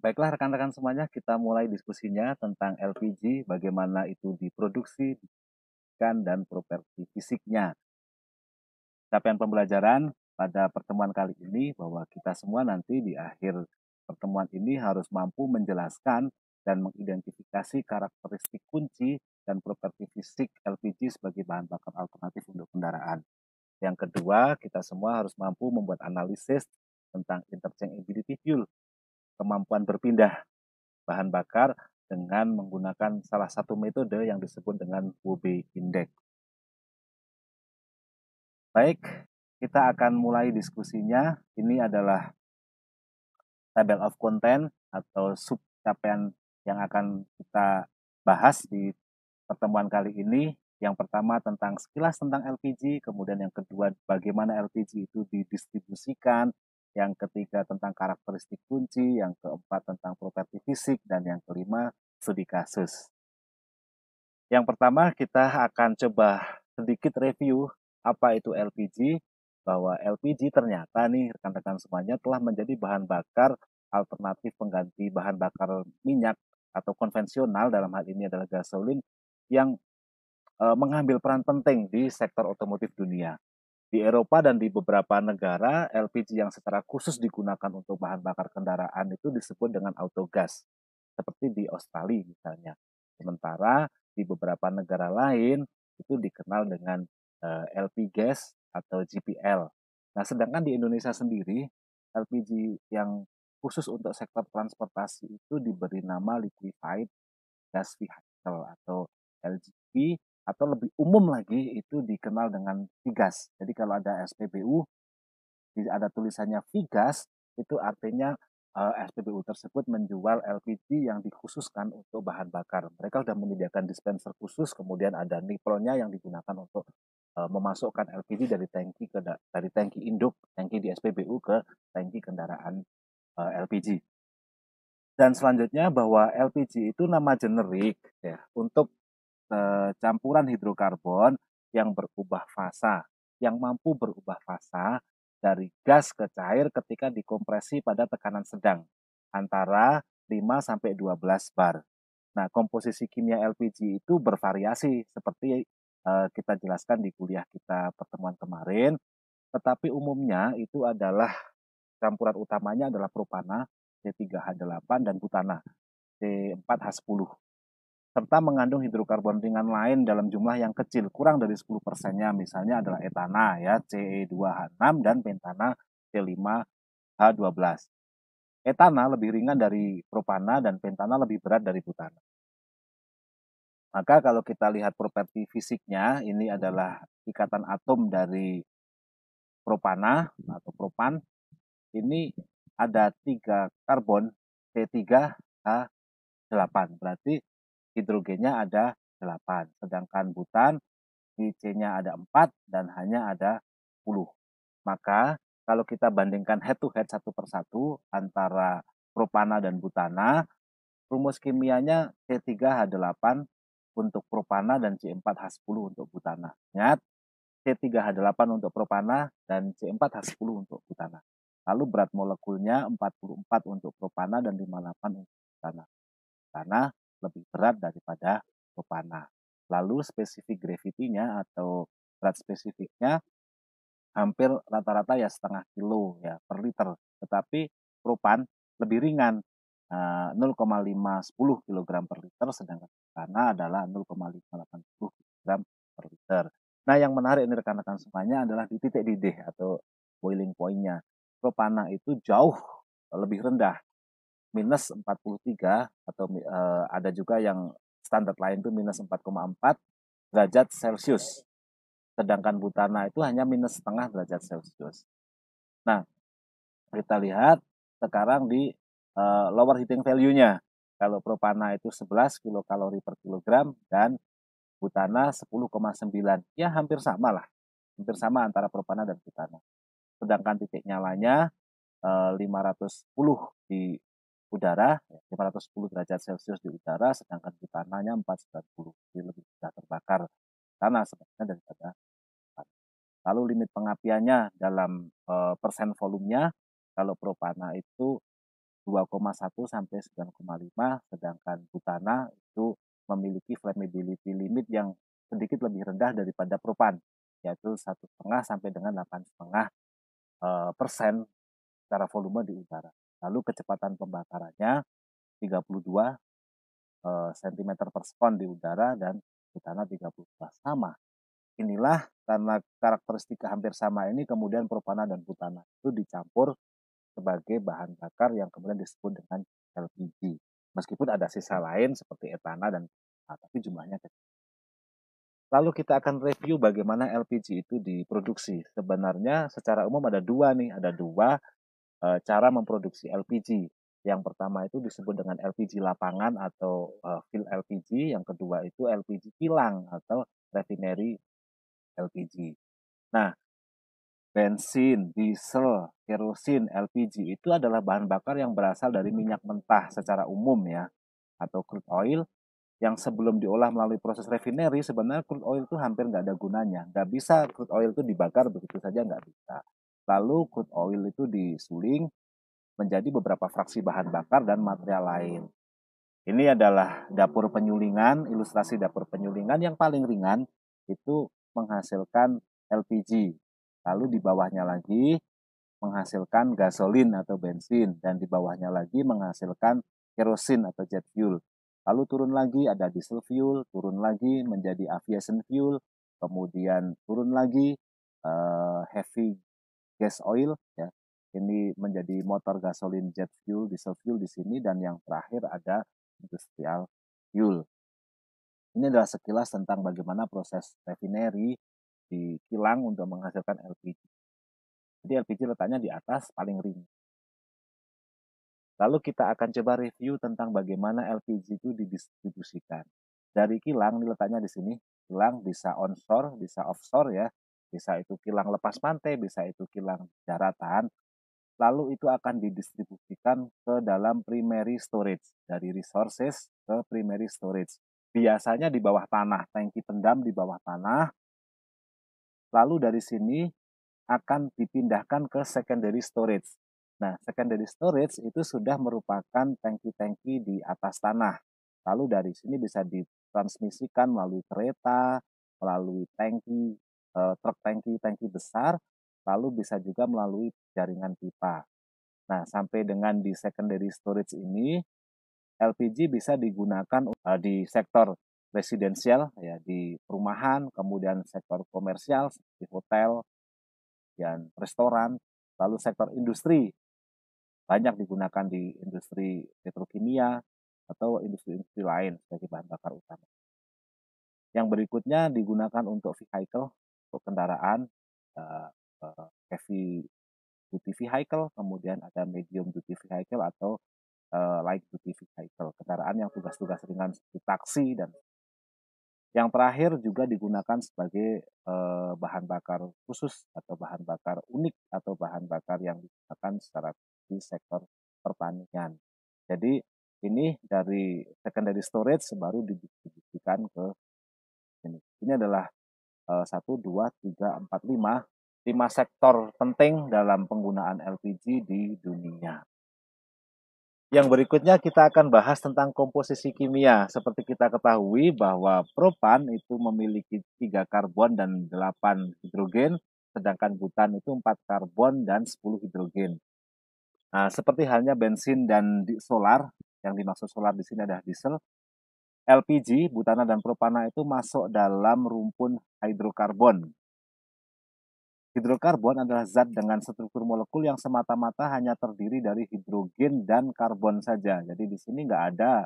Baiklah rekan-rekan semuanya, kita mulai diskusinya tentang LPG, bagaimana itu diproduksi, distribusikan, dan properti fisiknya. Capaian pembelajaran pada pertemuan kali ini bahwa kita semua nanti di akhir pertemuan ini harus mampu menjelaskan dan mengidentifikasi karakteristik kunci dan properti fisik LPG sebagai bahan bakar alternatif untuk kendaraan. Yang kedua, kita semua harus mampu membuat analisis tentang interchangeability fuel, kemampuan berpindah bahan bakar dengan menggunakan salah satu metode yang disebut dengan WOBE Index. Baik, kita akan mulai diskusinya. Ini adalah table of content atau sub capaian yang akan kita bahas di pertemuan kali ini. Yang pertama tentang sekilas tentang LPG, kemudian yang kedua bagaimana LPG itu didistribusikan, yang ketiga tentang karakteristik kunci, yang keempat tentang properti fisik, dan yang kelima studi kasus. Yang pertama kita akan coba sedikit review apa itu LPG, bahwa LPG ternyata nih rekan-rekan semuanya telah menjadi bahan bakar alternatif pengganti bahan bakar minyak atau konvensional, dalam hal ini adalah gasolin, yang mengambil peran penting di sektor otomotif dunia. Di Eropa dan di beberapa negara, LPG yang secara khusus digunakan untuk bahan bakar kendaraan itu disebut dengan autogas, seperti di Australia misalnya. Sementara di beberapa negara lain itu dikenal dengan LP gas atau GPL. Nah, sedangkan di Indonesia sendiri, LPG yang khusus untuk sektor transportasi itu diberi nama liquefied gas vehicle atau LGV, atau lebih umum lagi itu dikenal dengan Vigas. Jadi kalau ada SPBU, ada tulisannya Vigas, itu artinya SPBU tersebut menjual LPG yang dikhususkan untuk bahan bakar. Mereka sudah menyediakan dispenser khusus, kemudian ada nipronnya yang digunakan untuk memasukkan LPG dari tangki induk, tangki di SPBU ke tangki kendaraan LPG. Dan selanjutnya bahwa LPG itu nama generik ya untuk campuran hidrokarbon yang berubah fasa, yang mampu berubah fasa dari gas ke cair ketika dikompresi pada tekanan sedang antara 5 sampai 12 bar. Nah, komposisi kimia LPG itu bervariasi seperti kita jelaskan di kuliah kita pertemuan kemarin, tetapi umumnya itu adalah campuran utamanya adalah propana C3H8 dan butana C4H10, serta mengandung hidrokarbon ringan lain dalam jumlah yang kecil, kurang dari 10%-nya, misalnya adalah etana ya Ce2H6 dan pentana C5H12. Etana lebih ringan dari propana dan pentana lebih berat dari butana. Maka kalau kita lihat properti fisiknya, ini adalah ikatan atom dari propana atau propan. Ini ada 3 karbon C3H8, berarti hidrogennya ada 8, sedangkan butan di C-nya ada 4 dan hanya ada 10. Maka kalau kita bandingkan head to head satu persatu antara propana dan butana, rumus kimianya C3H8 untuk propana dan C4H10 untuk butana. Ingat, C3H8 untuk propana dan C4H10 untuk butana. Lalu berat molekulnya 44 untuk propana dan 58 untuk butana. Karena lebih berat daripada propana. Lalu spesifik gravity-nya atau berat spesifiknya hampir rata-rata ya setengah kilo ya per liter. Tetapi propan lebih ringan, 0,510 kg per liter, sedangkan propana adalah 0,580 kg per liter. Nah, yang menarik ini rekan-rekan semuanya adalah di titik didih atau boiling point-nya. Propana itu jauh lebih rendah, minus 43, atau ada juga yang standar lain itu minus 4,4 derajat Celcius. Sedangkan butana itu hanya minus setengah derajat Celcius. Nah, kita lihat sekarang di lower heating value-nya. Kalau propana itu 11 kilokalori per kilogram dan butana 10,9. Ya hampir sama lah. Hampir sama antara propana dan butana. Sedangkan titik nyalanya 510 di udara, 510 derajat Celcius di udara, sedangkan butananya 490, jadi lebih mudah terbakar tanah sebenarnya daripada butana. Lalu limit pengapiannya dalam persen volumenya, kalau propana itu 2,1 sampai 9,5, sedangkan butana itu memiliki flammability limit yang sedikit lebih rendah daripada propan, yaitu 1,5 sampai dengan 8,5 persen secara volume di udara. Lalu kecepatan pembakarannya 32 cm per sekon di udara dan butana 32 sama. Inilah karena karakteristik hampir sama ini kemudian propana dan butana itu dicampur sebagai bahan bakar yang kemudian disebut dengan LPG. Meskipun ada sisa lain seperti etana dan tapi jumlahnya kecil. Lalu kita akan review bagaimana LPG itu diproduksi. Sebenarnya secara umum ada dua cara memproduksi LPG. Yang pertama itu disebut dengan LPG lapangan atau field LPG, yang kedua itu LPG kilang atau refinery LPG. Nah, bensin, diesel, kerosin, LPG itu adalah bahan bakar yang berasal dari minyak mentah secara umum ya, atau crude oil yang sebelum diolah melalui proses refinery. Sebenarnya crude oil itu hampir nggak ada gunanya. Nggak bisa crude oil itu dibakar begitu saja, nggak bisa. Lalu crude oil itu disuling menjadi beberapa fraksi bahan bakar dan material lain. Ini adalah dapur penyulingan, ilustrasi dapur penyulingan yang paling ringan itu menghasilkan LPG. Lalu di bawahnya lagi menghasilkan gasolin atau bensin, dan di bawahnya lagi menghasilkan kerosin atau jet fuel. Lalu turun lagi ada diesel fuel, turun lagi menjadi aviation fuel, kemudian turun lagi heavy gas oil ya. Ini menjadi motor gasolin, jet fuel, diesel fuel di sini, dan yang terakhir ada industrial fuel. Ini adalah sekilas tentang bagaimana proses refinery di kilang untuk menghasilkan LPG. Jadi LPG letaknya di atas paling ringan. Lalu kita akan coba review tentang bagaimana LPG itu didistribusikan. Dari kilang, ini letaknya di sini. Kilang bisa onshore, bisa offshore ya. Bisa itu kilang lepas pantai, bisa itu kilang daratan. Lalu itu akan didistribusikan ke dalam primary storage, dari resources ke primary storage. Biasanya di bawah tanah, tangki pendam di bawah tanah. Lalu dari sini akan dipindahkan ke secondary storage. Nah, secondary storage itu sudah merupakan tangki-tangki di atas tanah. Lalu dari sini bisa ditransmisikan melalui kereta, melalui tangki, truk tangki besar, lalu bisa juga melalui jaringan pipa. Nah, sampai dengan di secondary storage ini, LPG bisa digunakan di sektor residensial, ya, di perumahan, kemudian sektor komersial seperti hotel dan restoran, lalu sektor industri, banyak digunakan di industri petrokimia atau industri-industri lain sebagai bahan bakar utama. Yang berikutnya digunakan untuk vehicle, untuk kendaraan, heavy duty vehicle, kemudian ada medium duty vehicle atau light duty vehicle, kendaraan yang tugas-tugas ringan seperti taksi. Dan yang terakhir juga digunakan sebagai bahan bakar khusus atau bahan bakar unik atau bahan bakar yang digunakan secara di sektor pertanian. Jadi ini dari secondary storage baru didistribusikan ke ini. Ini adalah 1, 2, 3, 4, 5 sektor penting dalam penggunaan LPG di dunia. Yang berikutnya kita akan bahas tentang komposisi kimia. Seperti kita ketahui bahwa propan itu memiliki 3 karbon dan 8 hidrogen, sedangkan butan itu 4 karbon dan 10 hidrogen. Nah, seperti halnya bensin dan solar, yang dimaksud solar di sini adalah diesel, LPG, butana dan propana itu masuk dalam rumpun hidrokarbon. Hidrokarbon adalah zat dengan struktur molekul yang semata-mata hanya terdiri dari hidrogen dan karbon saja. Jadi di sini nggak ada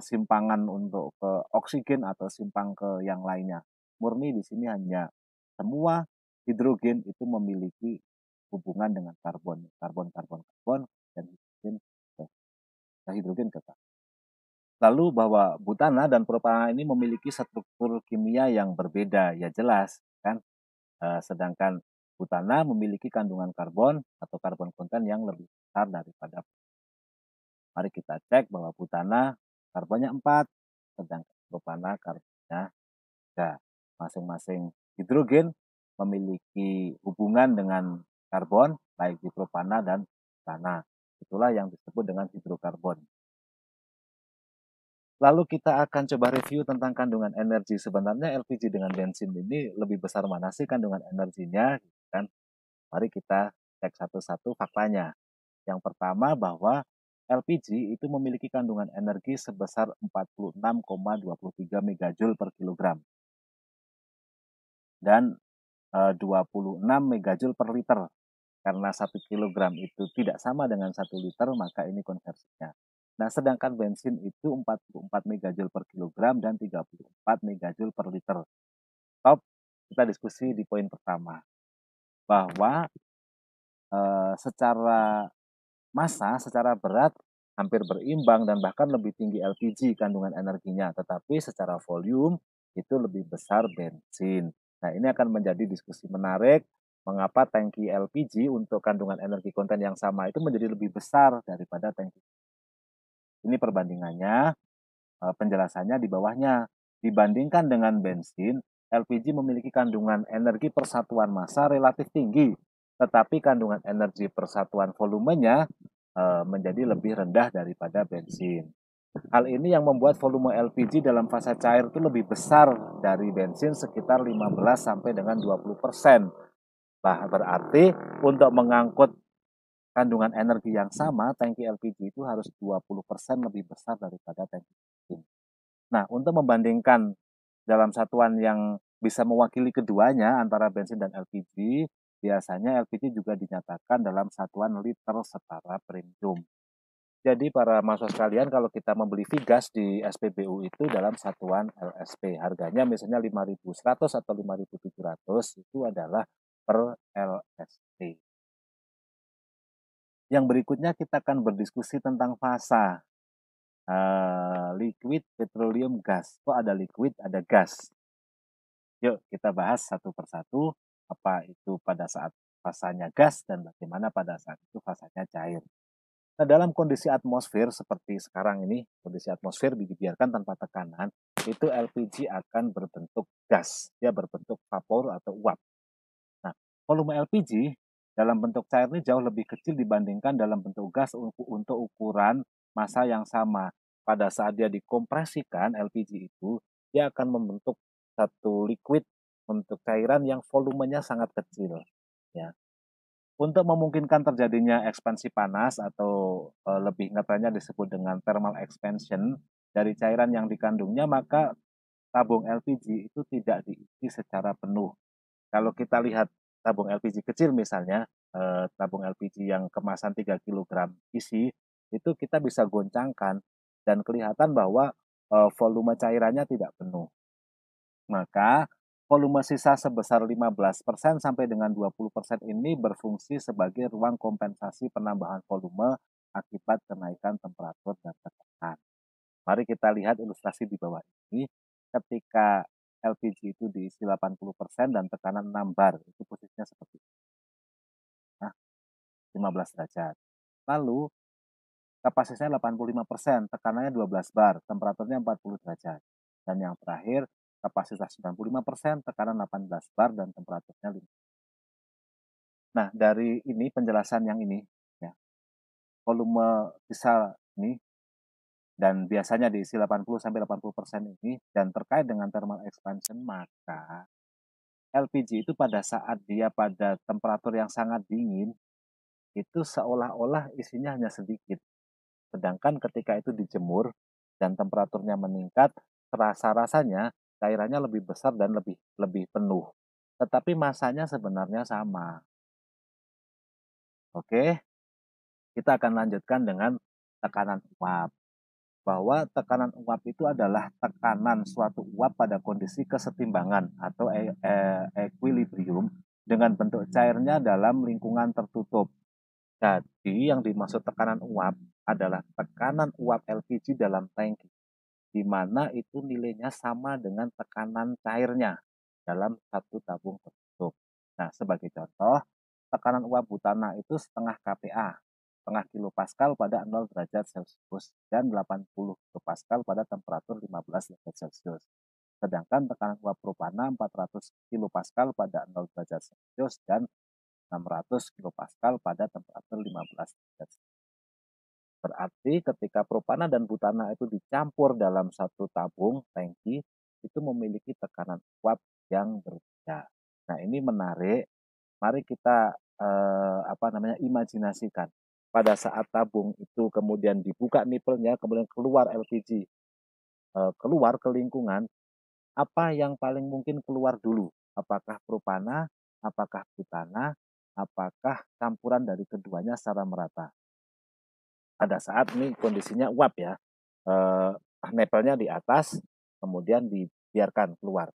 simpangan untuk ke oksigen atau simpang ke yang lainnya. Murni di sini hanya semua hidrogen itu memiliki hubungan dengan karbon, karbon, dan hidrogen ke karbon. Lalu bahwa butana dan propana ini memiliki struktur kimia yang berbeda, ya jelas kan. Sedangkan butana memiliki kandungan karbon atau karbon konten yang lebih besar daripada. Mari kita cek bahwa butana karbonnya 4, sedangkan propana karbonnya 3. Masing-masing hidrogen memiliki hubungan dengan karbon baik di propana dan butana. Itulah yang disebut dengan hidrokarbon. Lalu kita akan coba review tentang kandungan energi. Sebenarnya LPG dengan bensin ini lebih besar mana sih kandungan energinya, gitu kan? Mari kita cek satu-satu faktanya. Yang pertama bahwa LPG itu memiliki kandungan energi sebesar 46,23 megajoule per kilogram dan 26 megajoule per liter. Karena 1 kilogram itu tidak sama dengan 1 liter, maka ini konversinya. Nah, sedangkan bensin itu 44 megajoule per kilogram dan 34 megajoule per liter. Top, kita diskusi di poin pertama. Bahwa secara massa, secara berat, hampir berimbang dan bahkan lebih tinggi LPG kandungan energinya. Tetapi secara volume, itu lebih besar bensin. Nah, ini akan menjadi diskusi menarik mengapa tangki LPG untuk kandungan energi konten yang sama itu menjadi lebih besar daripada tangki. Ini perbandingannya, penjelasannya di bawahnya. Dibandingkan dengan bensin, LPG memiliki kandungan energi persatuan massa relatif tinggi, tetapi kandungan energi persatuan volumenya menjadi lebih rendah daripada bensin. Hal ini yang membuat volume LPG dalam fase cair itu lebih besar dari bensin sekitar 15 sampai dengan 20%. Berarti untuk mengangkut kandungan energi yang sama, tangki LPG itu harus 20% lebih besar daripada tangki bensin. Nah, untuk membandingkan dalam satuan yang bisa mewakili keduanya antara bensin dan LPG, biasanya LPG juga dinyatakan dalam satuan liter setara premium. Jadi para mahasiswa sekalian, kalau kita membeli Vigas di SPBU itu dalam satuan LSP, harganya misalnya 5.100 atau 5.700 itu adalah per LSP. Yang berikutnya kita akan berdiskusi tentang fasa. Liquid, petroleum, gas. Kok ada liquid, ada gas? Yuk kita bahas satu persatu apa itu pada saat fasanya gas dan bagaimana pada saat itu fasanya cair. Nah, dalam kondisi atmosfer seperti sekarang ini, kondisi atmosfer dibiarkan tanpa tekanan, itu LPG akan berbentuk gas, dia berbentuk vapor atau uap. Nah, volume LPG dalam bentuk cair ini jauh lebih kecil dibandingkan dalam bentuk gas untuk ukuran massa yang sama. Pada saat dia dikompresikan, LPG itu, dia akan membentuk satu liquid untuk cairan yang volumenya sangat kecil. Ya. Untuk memungkinkan terjadinya ekspansi panas atau lebih ngetrennya disebut dengan thermal expansion dari cairan yang dikandungnya, maka tabung LPG itu tidak diisi secara penuh. Kalau kita lihat tabung LPG kecil misalnya, tabung LPG yang kemasan 3 kilogram isi, itu kita bisa goncangkan dan kelihatan bahwa volume cairannya tidak penuh. Maka volume sisa sebesar 15% sampai dengan 20% ini berfungsi sebagai ruang kompensasi penambahan volume akibat kenaikan temperatur dan tekanan. Mari kita lihat ilustrasi di bawah ini. Ketika LPG itu diisi 80% dan tekanan 6 bar, itu posisinya seperti ini. Nah, 15 derajat. Lalu kapasitasnya 85%, tekanannya 12 bar, temperaturnya 40 derajat. Dan yang terakhir, kapasitas 95%, tekanan 18 bar, dan temperaturnya 5. Nah, dari ini penjelasan yang ini, ya, volume sisa ini, dan biasanya diisi 80-80% ini, dan terkait dengan thermal expansion, maka LPG itu pada saat dia pada temperatur yang sangat dingin, itu seolah-olah isinya hanya sedikit. Sedangkan ketika itu dijemur dan temperaturnya meningkat, rasa-rasanya cairannya lebih besar dan lebih penuh. Tetapi masanya sebenarnya sama. Oke, kita akan lanjutkan dengan tekanan uap. Bahwa tekanan uap itu adalah tekanan suatu uap pada kondisi kesetimbangan atau equilibrium dengan bentuk cairnya dalam lingkungan tertutup. Jadi yang dimaksud tekanan uap adalah tekanan uap LPG dalam tangki, di mana itu nilainya sama dengan tekanan cairnya dalam satu tabung tertutup. Nah, sebagai contoh, tekanan uap butana itu setengah kPa, setengah kilopascal pada 0 derajat Celcius dan 80 kilopascal pada temperatur 15 derajat Celcius. Sedangkan tekanan uap propana 400 kilopascal pada 0 derajat Celcius dan 600 kilopascal pada temperatur 15 derajat Celcius. Berarti ketika propana dan butana itu dicampur dalam satu tabung tangki, itu memiliki tekanan uap yang berbeda. Nah, ini menarik. Mari kita imajinasikan pada saat tabung itu kemudian dibuka nipelnya, kemudian keluar LPG, keluar ke lingkungan, apa yang paling mungkin keluar dulu? Apakah propana, apakah butana, apakah campuran dari keduanya secara merata? Pada saat ini kondisinya uap ya, eee, nepelnya di atas, kemudian dibiarkan keluar.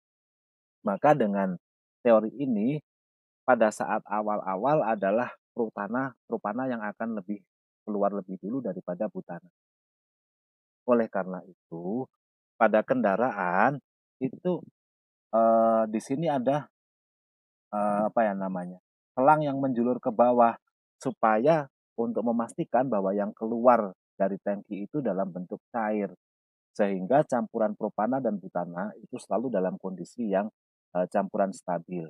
Maka dengan teori ini, pada saat awal-awal adalah propana yang akan keluar lebih dulu daripada butana. Oleh karena itu, pada kendaraan itu, di sini ada, selang yang menjulur ke bawah, supaya untuk memastikan bahwa yang keluar dari tangki itu dalam bentuk cair. Sehingga campuran propana dan butana itu selalu dalam kondisi yang, campuran stabil.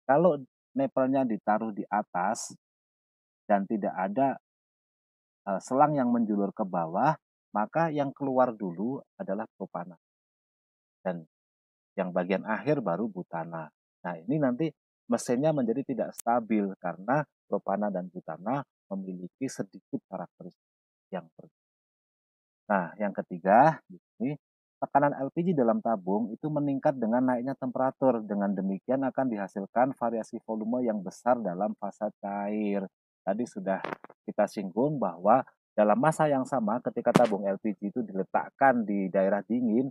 Kalau nepelnya ditaruh di atas dan tidak ada, selang yang menjulur ke bawah, maka yang keluar dulu adalah propana dan yang bagian akhir baru butana. Nah, ini nanti mesinnya menjadi tidak stabil karena propana dan butana memiliki sedikit karakteristik yang berbeda. Nah, yang ketiga, di sini tekanan LPG dalam tabung itu meningkat dengan naiknya temperatur. Dengan demikian akan dihasilkan variasi volume yang besar dalam fasa cair. Tadi sudah kita singgung bahwa dalam masa yang sama ketika tabung LPG itu diletakkan di daerah dingin,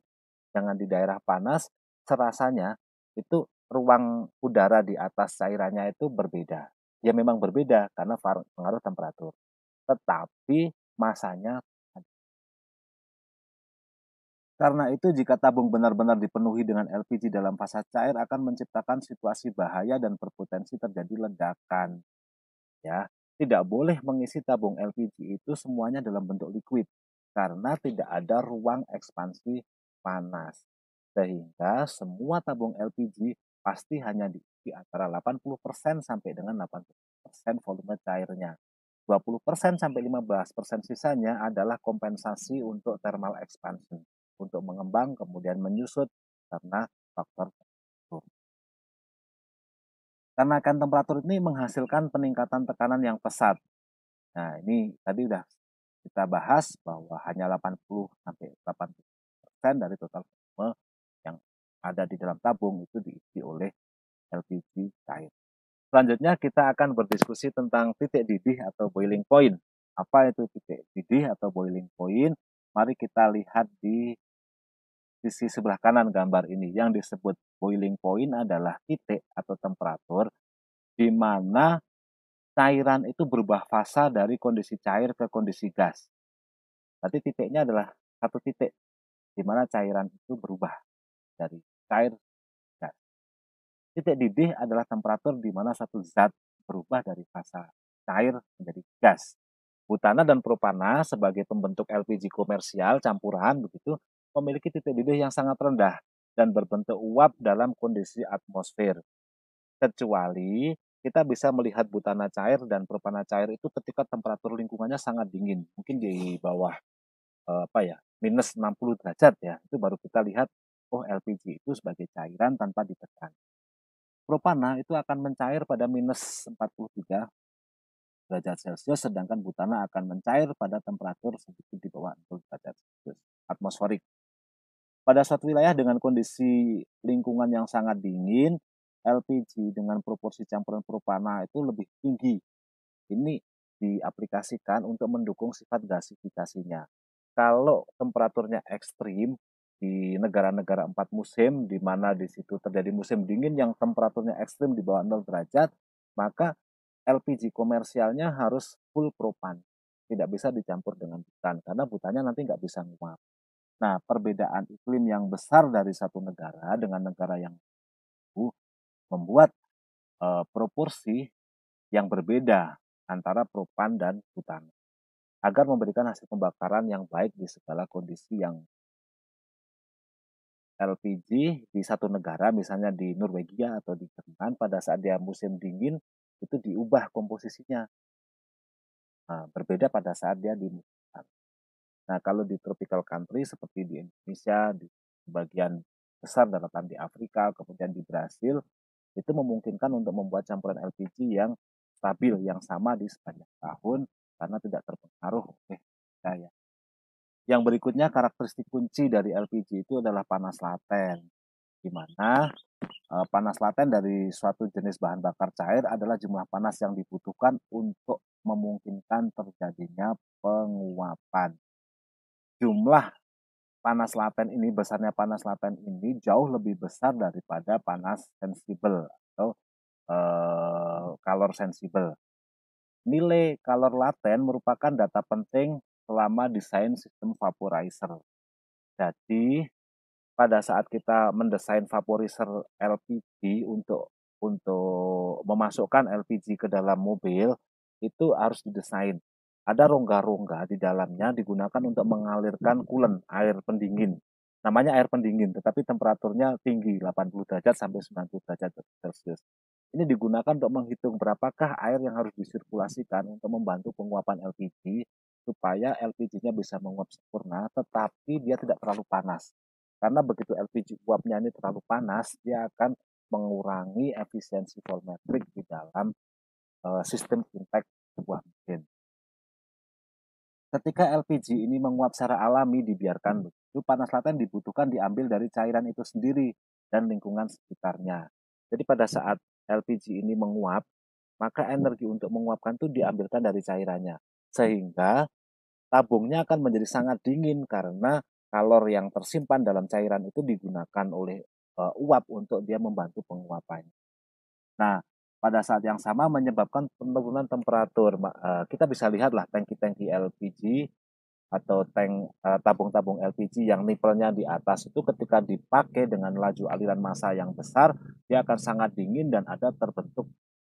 dengan di daerah panas, serasanya itu ruang udara di atas cairannya itu berbeda. Ya memang berbeda karena pengaruh temperatur. Tetapi masanya. Karena itu, jika tabung benar-benar dipenuhi dengan LPG dalam fasa cair akan menciptakan situasi bahaya dan berpotensi terjadi ledakan. Ya, tidak boleh mengisi tabung LPG itu semuanya dalam bentuk liquid karena tidak ada ruang ekspansi panas. Sehingga semua tabung LPG pasti hanya diisi antara 80% sampai dengan 80% volume cairnya. 20% sampai 15% sisanya adalah kompensasi untuk thermal expansion, untuk mengembang kemudian menyusut karena faktor temperatur. Karena kan temperatur ini menghasilkan peningkatan tekanan yang pesat. Nah, ini tadi udah kita bahas bahwa hanya 80 sampai 80% dari total volume yang ada di dalam tabung itu diisi oleh LPG cair. Selanjutnya kita akan berdiskusi tentang titik didih atau boiling point. Apa itu titik didih atau boiling point? Mari kita lihat di sisi sebelah kanan gambar ini. Yang disebut boiling point adalah titik atau temperatur di mana cairan itu berubah fasa dari kondisi cair ke kondisi gas. Berarti titiknya adalah satu titik di mana cairan itu berubah dari cair ke gas. Titik didih adalah temperatur di mana satu zat berubah dari fasa cair menjadi gas. Butana dan propana sebagai pembentuk LPG komersial campuran begitu memiliki titik didih yang sangat rendah dan berbentuk uap dalam kondisi atmosfer. Kecuali kita bisa melihat butana cair dan propana cair itu ketika temperatur lingkungannya sangat dingin, mungkin di bawah minus 60 derajat ya. Itu baru kita lihat oh LPG itu sebagai cairan tanpa ditekan. Propana itu akan mencair pada minus 43 derajat Celcius, sedangkan butana akan mencair pada temperatur sedikit di bawah 60 derajat Celcius atmosferik. Pada suatu wilayah dengan kondisi lingkungan yang sangat dingin, LPG dengan proporsi campuran propana itu lebih tinggi. Ini diaplikasikan untuk mendukung sifat gasifikasinya. Kalau temperaturnya ekstrim di negara-negara 4 musim, di mana di situ terjadi musim dingin yang temperaturnya ekstrim di bawah 0 derajat, maka LPG komersialnya harus full propan. Tidak bisa dicampur dengan butan, karena butannya nanti nggak bisa nguap. Nah, perbedaan iklim yang besar dari satu negara dengan negara yang lain membuat proporsi yang berbeda antara propan dan butan agar memberikan hasil pembakaran yang baik di segala kondisi yang LPG di satu negara, misalnya di Norwegia atau di Jerman, pada saat dia musim dingin itu diubah komposisinya. Nah, berbeda pada saat dia di Nah, kalau di tropical country seperti di Indonesia, di bagian besar daratan di Afrika, kemudian di Brasil, itu memungkinkan untuk membuat campuran LPG yang stabil, yang sama di sepanjang tahun karena tidak terpengaruh oleh daya. Yang berikutnya karakteristik kunci dari LPG itu adalah panas laten, di mana panas laten dari suatu jenis bahan bakar cair adalah jumlah panas yang dibutuhkan untuk memungkinkan terjadinya penguapan. Jumlah panas laten ini, besarnya panas laten ini jauh lebih besar daripada panas sensibel atau kalor sensibel. Nilai kalor laten merupakan data penting selama desain sistem vaporizer. Jadi, pada saat kita mendesain vaporizer LPG untuk memasukkan LPG ke dalam mobil, itu harus didesain. Ada rongga-rongga di dalamnya digunakan untuk mengalirkan coolant, air pendingin. Namanya air pendingin, tetapi temperaturnya tinggi, 80 derajat sampai 90 derajat Celcius. Ini digunakan untuk menghitung berapakah air yang harus disirkulasikan untuk membantu penguapan LPG, supaya LPG-nya bisa menguap sempurna, tetapi dia tidak terlalu panas. Karena begitu LPG uapnya ini terlalu panas, dia akan mengurangi efisiensi volumetrik di dalam sistem intake sebuah mesin. Ketika LPG ini menguap secara alami dibiarkan begitu, panas laten dibutuhkan diambil dari cairan itu sendiri dan lingkungan sekitarnya. Jadi pada saat LPG ini menguap, maka energi untuk menguapkan itu diambilkan dari cairannya. Sehingga tabungnya akan menjadi sangat dingin karena kalor yang tersimpan dalam cairan itu digunakan oleh uap untuk dia membantu penguapannya. Nah, pada saat yang sama menyebabkan penurunan temperatur. Kita bisa lihatlah tangki-tangki LPG atau tabung-tabung LPG yang nipelnya di atas itu ketika dipakai dengan laju aliran massa yang besar, dia akan sangat dingin dan ada terbentuk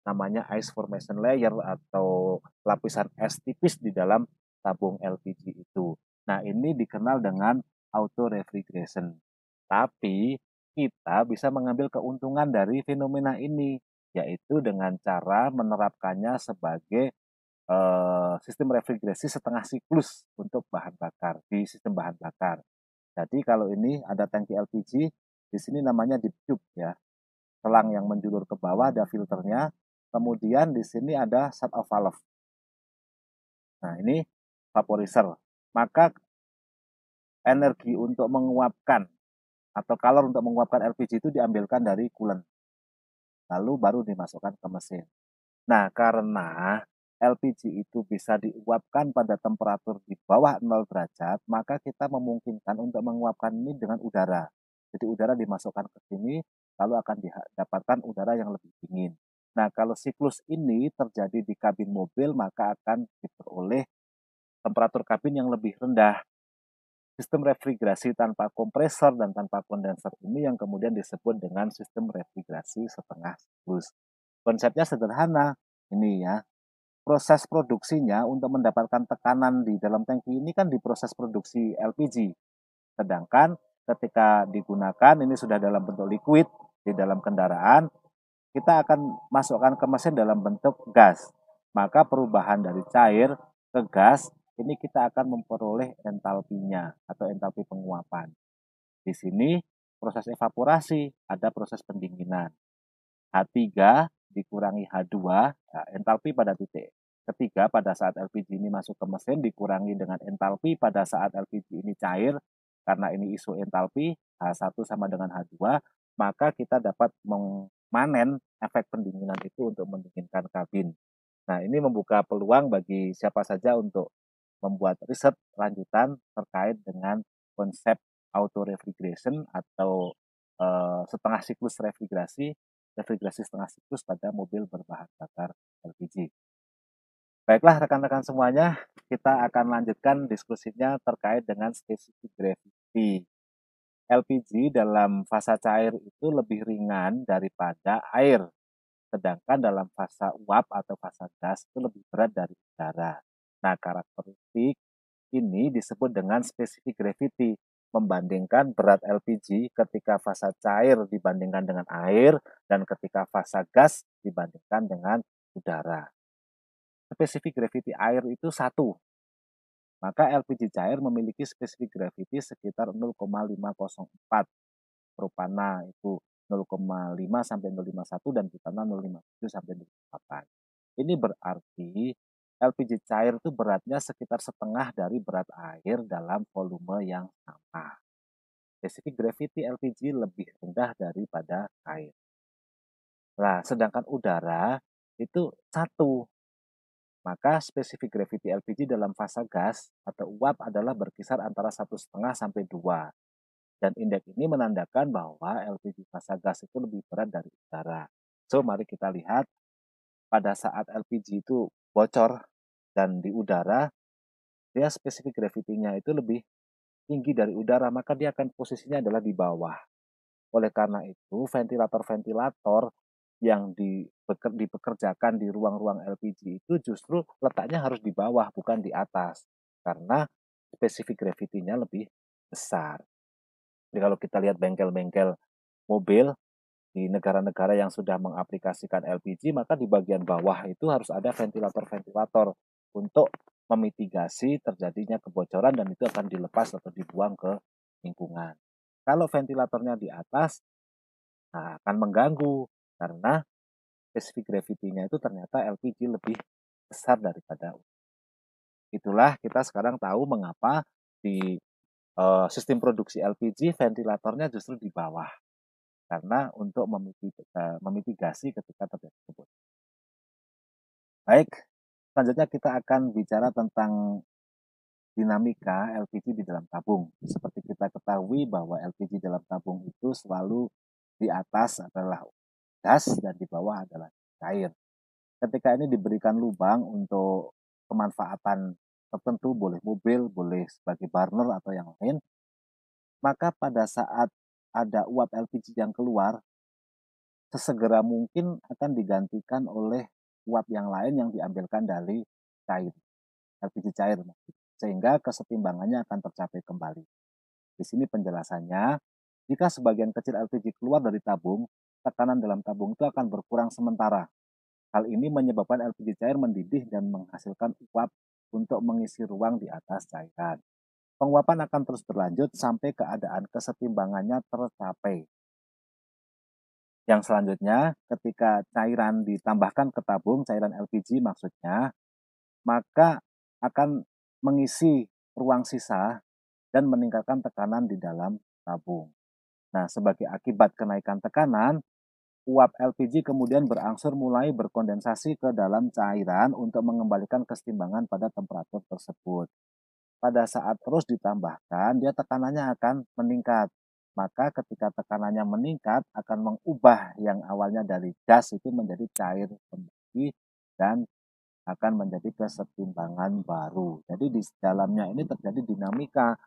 namanya ice formation layer atau lapisan es tipis di dalam tabung LPG itu. Nah, ini dikenal dengan auto refrigeration. Tapi kita bisa mengambil keuntungan dari fenomena ini, yaitu dengan cara menerapkannya sebagai sistem refrigerasi setengah siklus untuk bahan bakar di sistem bahan bakar. Jadi kalau ini ada tangki LPG, di sini namanya deep tube ya. Selang yang menjulur ke bawah ada filternya. Kemudian di sini ada shut off valve. Nah, ini vaporizer. Maka energi untuk menguapkan atau kalor untuk menguapkan LPG itu diambilkan dari coolant. Lalu baru dimasukkan ke mesin. Nah, karena LPG itu bisa diuapkan pada temperatur di bawah 0 derajat, maka kita memungkinkan untuk menguapkan ini dengan udara. Jadi udara dimasukkan ke sini, lalu akan didapatkan udara yang lebih dingin. Nah, kalau siklus ini terjadi di kabin mobil, maka akan diperoleh temperatur kabin yang lebih rendah. Sistem refrigerasi tanpa kompresor dan tanpa kondenser ini yang kemudian disebut dengan sistem refrigerasi setengah siklus. Konsepnya sederhana, ini ya. Proses produksinya untuk mendapatkan tekanan di dalam tangki ini kan di proses produksi LPG. Sedangkan ketika digunakan ini sudah dalam bentuk liquid di dalam kendaraan, kita akan masukkan ke mesin dalam bentuk gas. Maka perubahan dari cair ke gas ini kita akan memperoleh entalpinya atau entalpi penguapan. Di sini proses evaporasi, ada proses pendinginan. H3 dikurangi H2, nah, entalpi pada titik ketiga pada saat LPG ini masuk ke mesin dikurangi dengan entalpi pada saat LPG ini cair, karena ini iso entalpi, H1 sama dengan H2, maka kita dapat memanen efek pendinginan itu untuk mendinginkan kabin. Nah, ini membuka peluang bagi siapa saja untuk membuat riset lanjutan terkait dengan konsep auto refrigeration atau setengah siklus refrigerasi setengah siklus pada mobil berbahan bakar LPG. Baiklah rekan-rekan semuanya, kita akan lanjutkan diskusinya terkait dengan specific gravity. LPG dalam fasa cair itu lebih ringan daripada air, sedangkan dalam fasa uap atau fasa gas itu lebih berat dari udara. Nah, karakteristik ini disebut dengan specific gravity, membandingkan berat LPG ketika fasa cair dibandingkan dengan air dan ketika fasa gas dibandingkan dengan udara. Specific gravity air itu 1. maka LPG cair memiliki spesifik gravity sekitar 0,504 propana itu 0,5 sampai 0,51 dan butana 0,57 sampai 0,8. Ini berarti LPG cair itu beratnya sekitar setengah dari berat air dalam volume yang sama. Spesifik gravity LPG lebih rendah daripada air. Nah, sedangkan udara itu 1. Maka spesifik gravity LPG dalam fase gas atau uap adalah berkisar antara 1,5 sampai 2. Dan indeks ini menandakan bahwa LPG fase gas itu lebih berat dari udara. So, mari kita lihat pada saat LPG itu bocor dan di udara, dia spesifik gravity-nya itu lebih tinggi dari udara, maka dia akan posisinya adalah di bawah. Oleh karena itu, ventilator-ventilator yang dipekerjakan di ruang-ruang LPG itu justru letaknya harus di bawah, bukan di atas. Karena spesifik gravity-nya lebih besar. Jadi kalau kita lihat bengkel-bengkel mobil di negara-negara yang sudah mengaplikasikan LPG, maka di bagian bawah itu harus ada ventilator-ventilator untuk memitigasi terjadinya kebocoran dan itu akan dilepas atau dibuang ke lingkungan. Kalau ventilatornya di atas, nah, akan mengganggu karena spesifik gravity-nya itu ternyata LPG lebih besar daripada. Itulah kita sekarang tahu mengapa di sistem produksi LPG ventilatornya justru di bawah karena untuk memitigasi ketika terjadi kebocoran. Baik, selanjutnya kita akan bicara tentang dinamika LPG di dalam tabung. Seperti kita ketahui bahwa LPG dalam tabung itu selalu di atas adalah gas dan di bawah adalah cair. Ketika ini diberikan lubang untuk pemanfaatan tertentu, boleh mobil, boleh sebagai burner atau yang lain, maka pada saat ada uap LPG yang keluar, sesegera mungkin akan digantikan oleh uap yang lain yang diambilkan dari cair, LPG cair, sehingga kesetimbangannya akan tercapai kembali. Di sini penjelasannya, jika sebagian kecil LPG keluar dari tabung, tekanan dalam tabung itu akan berkurang sementara. Hal ini menyebabkan LPG cair mendidih dan menghasilkan uap untuk mengisi ruang di atas cairan. Penguapan akan terus berlanjut sampai keadaan kesetimbangannya tercapai. Yang selanjutnya, ketika cairan ditambahkan ke tabung, cairan LPG maksudnya, maka akan mengisi ruang sisa dan meningkatkan tekanan di dalam tabung. Nah, sebagai akibat kenaikan tekanan, uap LPG kemudian berangsur mulai berkondensasi ke dalam cairan untuk mengembalikan kesetimbangan pada temperatur tersebut. Pada saat terus ditambahkan, dia tekanannya akan meningkat. Maka ketika tekanannya meningkat akan mengubah yang awalnya dari gas itu menjadi cair kembali dan akan menjadi kesetimbangan baru. Jadi di dalamnya ini terjadi dinamika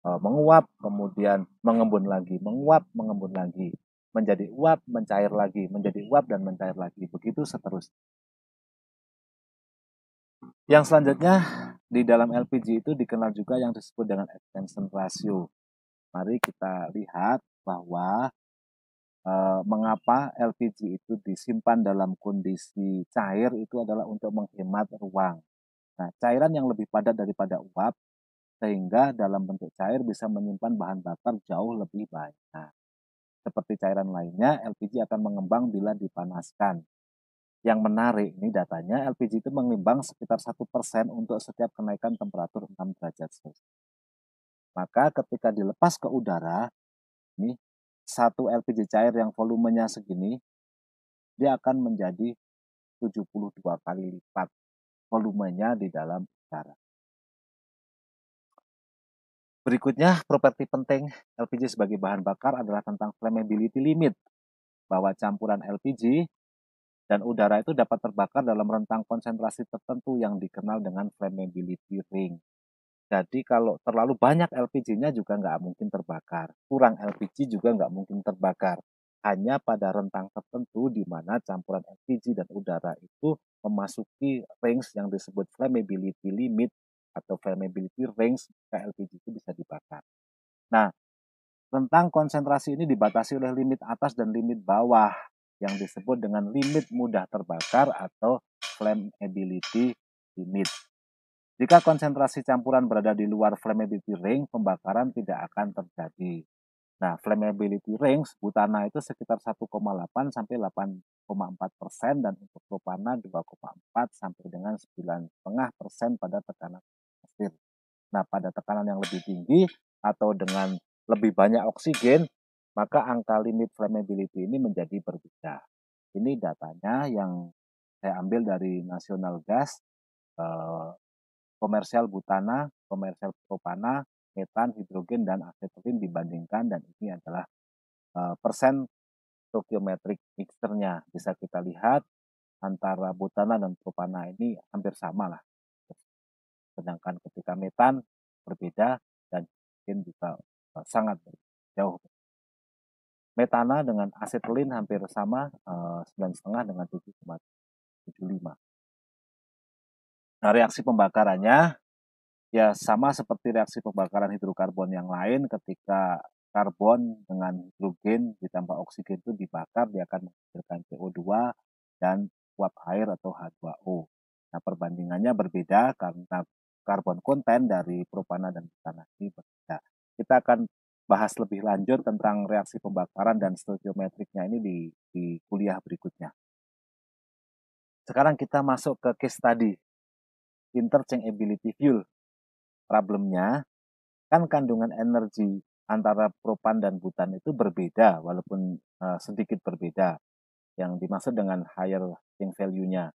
menguap, kemudian mengembun lagi, menguap, mengembun lagi, menjadi uap, mencair lagi, menjadi uap dan mencair lagi. Begitu seterusnya. Yang selanjutnya di dalam LPG itu dikenal juga yang disebut dengan expansion ratio. Mari kita lihat bahwa mengapa LPG itu disimpan dalam kondisi cair itu adalah untuk menghemat ruang. Nah, cairan yang lebih padat daripada uap sehingga dalam bentuk cair bisa menyimpan bahan bakar jauh lebih banyak. Seperti cairan lainnya, LPG akan mengembang bila dipanaskan. Yang menarik ini datanya, LPG itu mengembang sekitar 1% untuk setiap kenaikan temperatur 6 derajat Celcius. Maka ketika dilepas ke udara, ini satu LPG cair yang volumenya segini, dia akan menjadi 72 kali lipat volumenya di dalam udara. Berikutnya, properti penting LPG sebagai bahan bakar adalah tentang flammability limit, bahwa campuran LPG dan udara itu dapat terbakar dalam rentang konsentrasi tertentu yang dikenal dengan flammability ring. Jadi kalau terlalu banyak LPG-nya juga nggak mungkin terbakar. Kurang LPG juga nggak mungkin terbakar. Hanya pada rentang tertentu di mana campuran LPG dan udara itu memasuki range yang disebut flammability limit atau flammability range, maka LPG itu bisa dibakar. Nah, rentang konsentrasi ini dibatasi oleh limit atas dan limit bawah yang disebut dengan limit mudah terbakar atau flammability limit. Jika konsentrasi campuran berada di luar flammability range, pembakaran tidak akan terjadi. Nah, flammability range butana itu sekitar 1,8 sampai 8,4% dan untuk propana 2,4 sampai dengan 9,5% pada tekanan atmosfer. Nah, pada tekanan yang lebih tinggi atau dengan lebih banyak oksigen, maka angka limit flammability ini menjadi berbeda. Ini datanya yang saya ambil dari National Gas, komersial butana, komersial propana, metan, hidrogen, dan asetilin dibandingkan, dan ini adalah persen stoichiometric mixture-nya. Bisa kita lihat antara butana dan propana ini hampir sama lah. Sedangkan ketika metan berbeda dan hidrogen juga sangat jauh. Metana dengan asetilin hampir sama, 9,5 dengan 7,75. Nah, reaksi pembakarannya ya sama seperti reaksi pembakaran hidrokarbon yang lain. Ketika karbon dengan hidrogen ditambah oksigen itu dibakar, dia akan menghasilkan CO2 dan uap air atau H2O. Nah, perbandingannya berbeda karena karbon konten dari propana dan butana ini berbeda. Kita akan bahas lebih lanjut tentang reaksi pembakaran dan stoichiometriknya ini di kuliah berikutnya. Sekarang kita masuk ke case study, interchangeability fuel. Problemnya, kan kandungan energi antara propan dan butan itu berbeda, walaupun sedikit berbeda. Yang dimaksud dengan higher heating value-nya,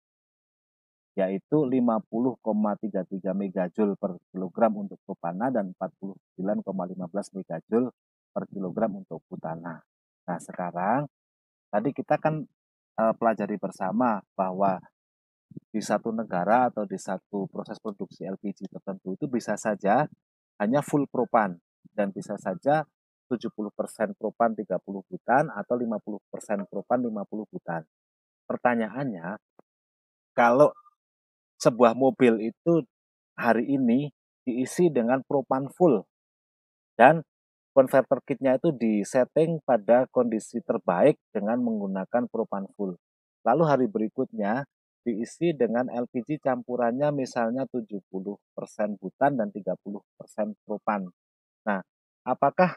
yaitu 50,33 megajoule per kilogram untuk propana dan 49,15 megajoule per kilogram untuk butana. Nah, sekarang tadi kita kan pelajari bersama bahwa di satu negara atau di satu proses produksi LPG tertentu itu bisa saja hanya full propan dan bisa saja 70% propan 30 butan atau 50% propan 50 butan. Pertanyaannya, kalau sebuah mobil itu hari ini diisi dengan propan full dan converter kitnya itu disetting pada kondisi terbaik dengan menggunakan propan full. Lalu hari berikutnya diisi dengan LPG campurannya misalnya 70% butan dan 30% propan. Nah, apakah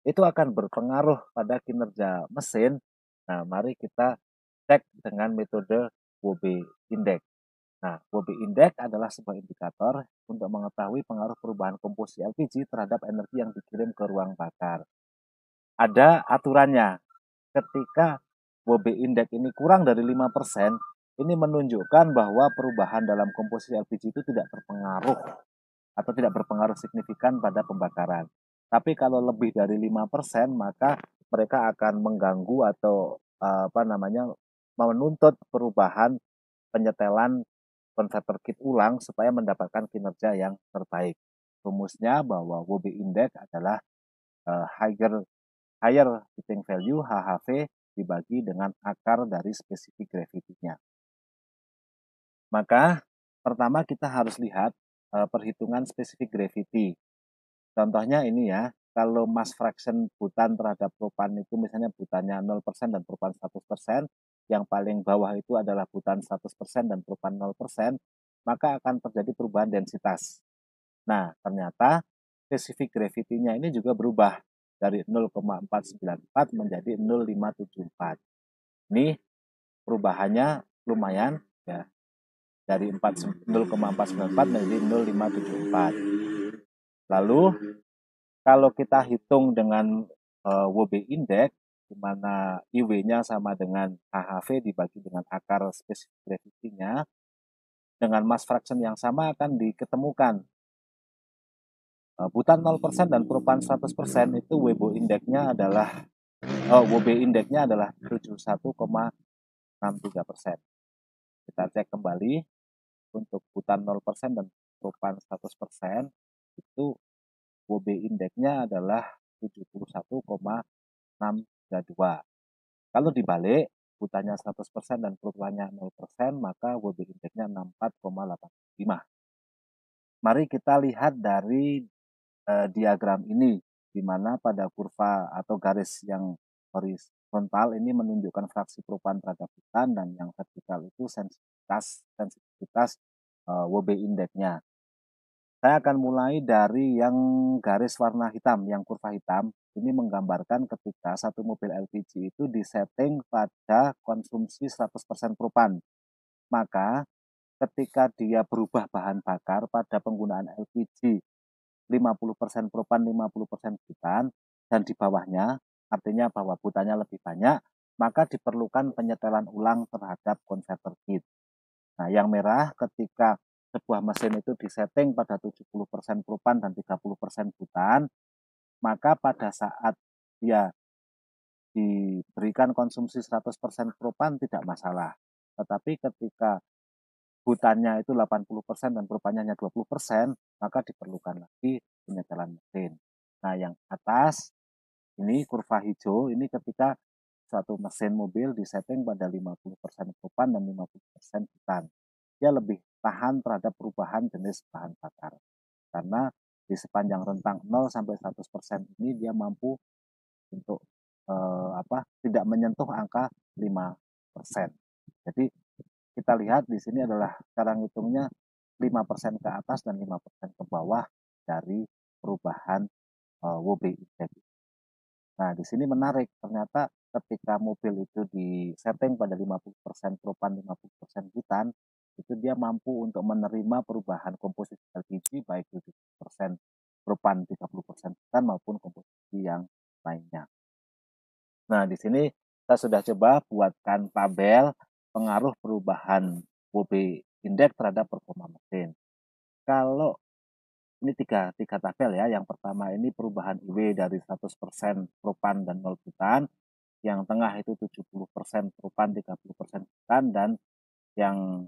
itu akan berpengaruh pada kinerja mesin? Nah, mari kita cek dengan metode WOB Index. Nah, WOB Index adalah sebuah indikator untuk mengetahui pengaruh perubahan komposisi LPG terhadap energi yang dikirim ke ruang bakar. Ada aturannya. Ketika WOB Index ini kurang dari 5%, ini menunjukkan bahwa perubahan dalam komposisi LPG itu tidak terpengaruh atau tidak berpengaruh signifikan pada pembakaran. Tapi kalau lebih dari 5%, maka mereka akan mengganggu atau menuntut perubahan penyetelan converter kit ulang supaya mendapatkan kinerja yang terbaik. Rumusnya bahwa WOB Index adalah higher heating value HHV dibagi dengan akar dari spesifik gravity-nya. Maka pertama kita harus lihat perhitungan spesifik gravity. Contohnya ini ya, kalau mass fraction butan terhadap propan itu misalnya butannya 0% dan propan 100%, yang paling bawah itu adalah butan 100% dan propan 0%, maka akan terjadi perubahan densitas. Nah, ternyata spesifik gravity-nya ini juga berubah dari 0,494 menjadi 0,574. Ini perubahannya lumayan ya, dari 0,494 menjadi 0,574. Lalu kalau kita hitung dengan WOB Index, di mana IW-nya sama dengan HHV dibagi dengan akar spesifik gravity-nya, dengan mass fraction yang sama akan diketemukan. Butan 0% dan propan 100% itu WOB Index-nya adalah WOB Index-nya adalah 71,63%. Kita cek kembali untuk butan 0% dan propan 100% itu WOB Index-nya adalah 71,632. Kalau dibalik, butannya 100% dan propannya 0%, maka WOB Index-nya 64,85. Mari kita lihat dari diagram ini, di mana pada kurva atau garis yang horizontal ini menunjukkan fraksi propan terhadap butan dan yang vertikal itu sensitivitas WB indeksnya. Saya akan mulai dari yang garis warna hitam, yang kurva hitam. Ini menggambarkan ketika satu mobil LPG itu disetting pada konsumsi 100% propan. Maka ketika dia berubah bahan bakar pada penggunaan LPG 50% propan, 50% butan, dan di bawahnya, artinya bahwa butannya lebih banyak, maka diperlukan penyetelan ulang terhadap konverter kit. Nah, yang merah ketika sebuah mesin itu disetting pada 70% propan dan 30% butan, maka pada saat dia diberikan konsumsi 100% propan tidak masalah. Tetapi ketika butannya itu 80% dan propannya hanya 20%, maka diperlukan lagi penyetelan mesin. Nah, yang atas ini kurva hijau, ini ketika suatu mesin mobil disetting pada 50% propan dan 50% butan. Dia lebih tahan terhadap perubahan jenis bahan bakar. Karena di sepanjang rentang 0 sampai 100% ini dia mampu untuk tidak menyentuh angka 5%. Jadi kita lihat di sini adalah cara ngitungnya 5% ke atas dan 5% ke bawah dari perubahan WB index. Nah, di sini menarik, ternyata ketika mobil itu disetting pada 50% propan, 50% butan, itu dia mampu untuk menerima perubahan komposisi LPG baik 70% propan, 30% butan maupun komposisi yang lainnya. Nah, di sini saya sudah coba buatkan tabel pengaruh perubahan WB indeks terhadap performa mesin. Kalau ini tiga tabel ya. Yang pertama ini perubahan IW dari 100% propan dan 0 butan. Yang tengah itu 70% propan, 30% butan, dan yang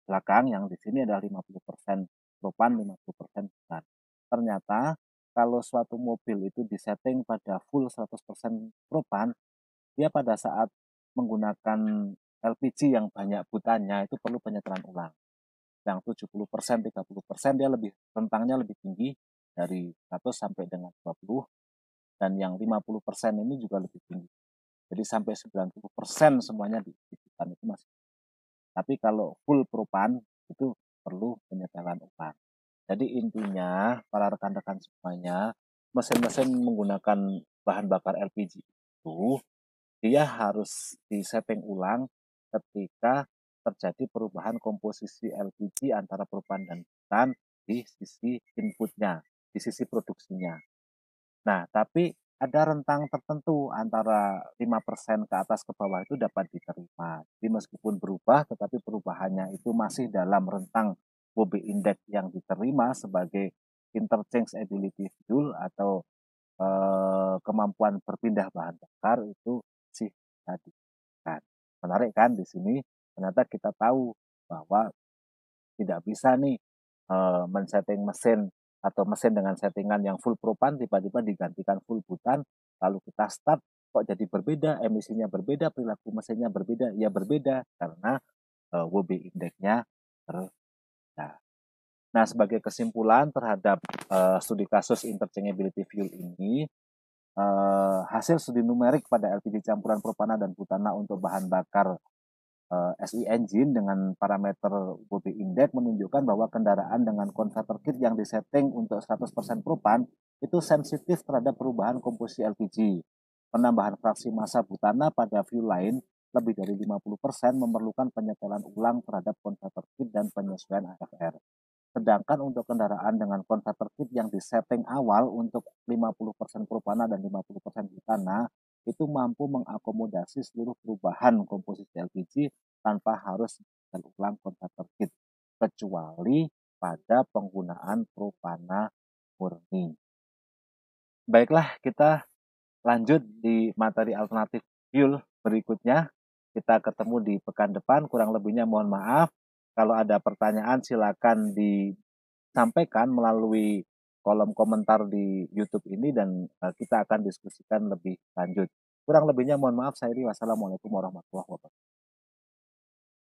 belakang yang di sini adalah 50% propan, 50% butan. Ternyata kalau suatu mobil itu disetting pada full 100% propan, dia pada saat menggunakan LPG yang banyak butannya itu perlu penyetelan ulang. Yang 70%, 30% dia lebih rentangnya lebih tinggi dari 100 sampai dengan 20, dan yang 50% ini juga lebih tinggi. Jadi sampai 90% semuanya di butan itu masih. Tapi kalau full propan itu perlu penyetelan ulang. Jadi intinya para rekan-rekan semuanya, mesin-mesin menggunakan bahan bakar LPG itu dia harus disetting ulang ketika terjadi perubahan komposisi LPG antara propan dan butan di sisi inputnya, di sisi produksinya. Nah, tapi ada rentang tertentu antara 5% ke atas ke bawah itu dapat diterima. Jadi meskipun berubah, tetapi perubahannya itu masih dalam rentang WB index yang diterima sebagai interchangeability fuel atau kemampuan berpindah bahan bakar itu sih tadi kan. Menarik kan di sini ternyata kita tahu bahwa tidak bisa nih men-setting mesin atau mesin dengan settingan yang full propan tiba-tiba digantikan full butan, lalu kita start kok jadi berbeda, emisinya berbeda, perilaku mesinnya berbeda, ya berbeda karena WB indeksnya berbeda. Nah, sebagai kesimpulan terhadap studi kasus interchangeability fuel ini, hasil studi numerik pada LPG campuran propana dan butana untuk bahan bakar SI engine dengan parameter WB index menunjukkan bahwa kendaraan dengan konverter kit yang disetting untuk 100% propan itu sensitif terhadap perubahan komposisi LPG. Penambahan fraksi massa butana pada fuel lain lebih dari 50% memerlukan penyetelan ulang terhadap konverter kit dan penyesuaian AFR. Sedangkan untuk kendaraan dengan konverter kit yang disetting awal untuk 50% propana dan 50% butana itu mampu mengakomodasi seluruh perubahan komposisi LPG tanpa harus ulang konverter kit, kecuali pada penggunaan propana murni. Baiklah, kita lanjut di materi alternatif fuel berikutnya. Kita ketemu di pekan depan, kurang lebihnya mohon maaf. Kalau ada pertanyaan silakan disampaikan melalui kolom komentar di YouTube ini dan kita akan diskusikan lebih lanjut. Kurang lebihnya mohon maaf, saya Iri. Wassalamualaikum warahmatullahi wabarakatuh.